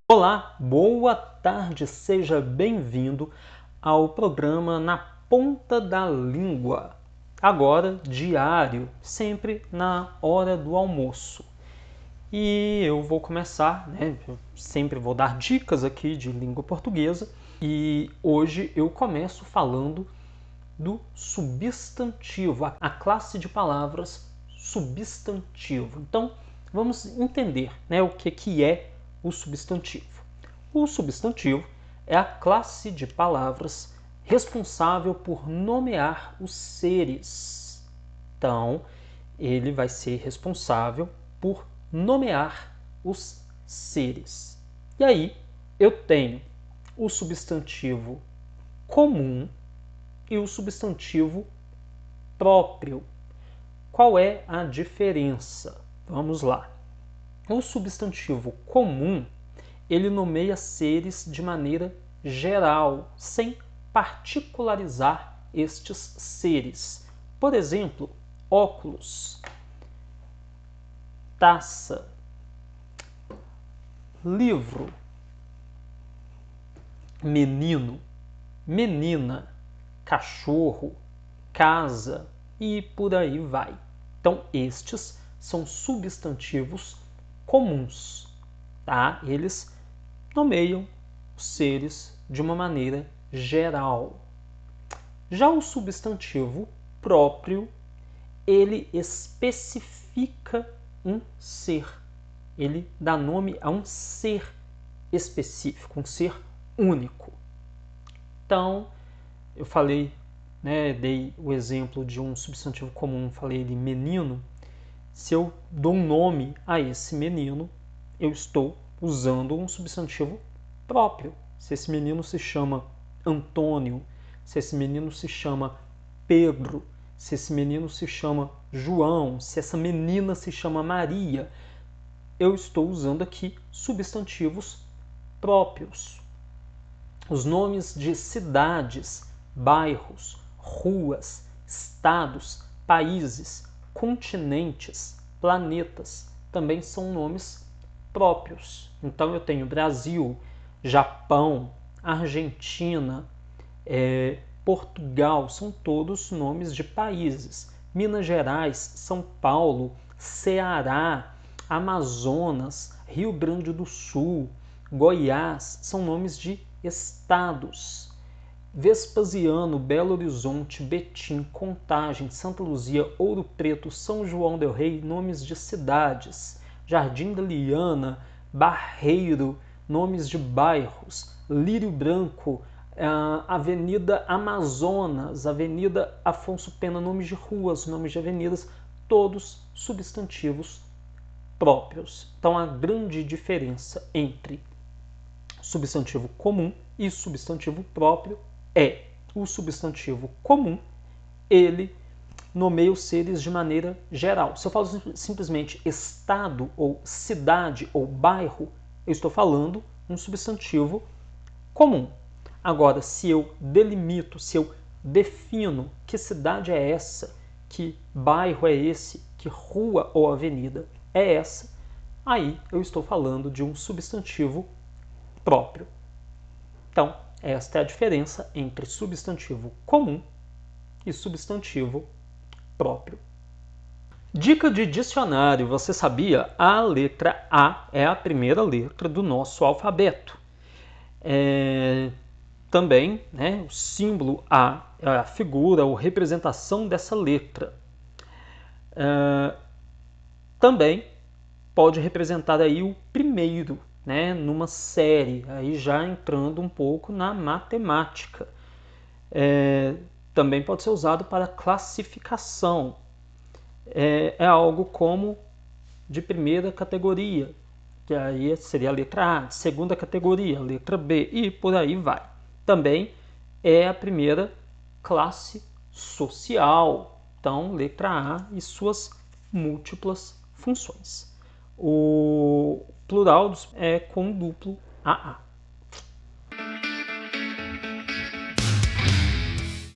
Olá, boa tarde, seja bem-vindo ao programa Na Ponta da Língua. Agora, diário, sempre na hora do almoço. E eu vou começar, eu sempre vou dar dicas aqui de língua portuguesa. E hoje eu começo falando do substantivo, a classe de palavras substantivo. Então, vamos entender, o que é o substantivo. O substantivo é a classe de palavras responsável por nomear os seres. Então, ele vai ser responsável por nomear os seres. E aí, eu tenho o substantivo comum e o substantivo próprio. Qual é a diferença? Vamos lá. O substantivo comum, ele nomeia seres de maneira geral, sem particularizar estes seres. Por exemplo, óculos, taça, livro, menino, menina, cachorro, casa e por aí vai. Então, estes são substantivos comuns, tá? Eles nomeiam os seres de uma maneira geral. Já o substantivo próprio, ele especifica um ser. Ele dá nome a um ser específico, um ser único. Então, eu falei, dei o exemplo de um substantivo comum, falei ele menino. Se eu dou um nome a esse menino, eu estou usando um substantivo próprio. Se esse menino se chama Antônio, se esse menino se chama Pedro, se esse menino se chama João, se essa menina se chama Maria, eu estou usando aqui substantivos próprios. Os nomes de cidades, bairros, ruas, estados, países, continentes, planetas também são nomes próprios. Então eu tenho Brasil, Japão, Argentina, Portugal, são todos nomes de países. Minas Gerais, São Paulo, Ceará, Amazonas, Rio Grande do Sul, Goiás, são nomes de estados. Vespasiano, Belo Horizonte, Betim, Contagem, Santa Luzia, Ouro Preto, São João del Rei, nomes de cidades. Jardim da Liana, Barreiro, nomes de bairros. Lírio Branco, Avenida Amazonas, Avenida Afonso Pena, nomes de ruas, nomes de avenidas, todos substantivos próprios. Então, a grande diferença entre substantivo comum e substantivo próprio é o substantivo comum, ele nomeia os seres de maneira geral. Se eu falo simplesmente estado ou cidade ou bairro, eu estou falando um substantivo comum. Agora, se eu delimito, se eu defino que cidade é essa, que bairro é esse, que rua ou avenida é essa, aí eu estou falando de um substantivo próprio. Então, esta é a diferença entre substantivo comum e substantivo próprio. Dica de dicionário, você sabia? A letra A é a primeira letra do nosso alfabeto. Também, o símbolo A é a figura ou representação dessa letra. Também pode representar aí o primeiro, numa série, aí já entrando um pouco na matemática. Também pode ser usado para classificação. É algo como de primeira categoria, que aí seria a letra A, de segunda categoria, a letra B, e por aí vai. Também é a primeira classe social, então letra A e suas múltiplas funções. O plural é com duplo AA.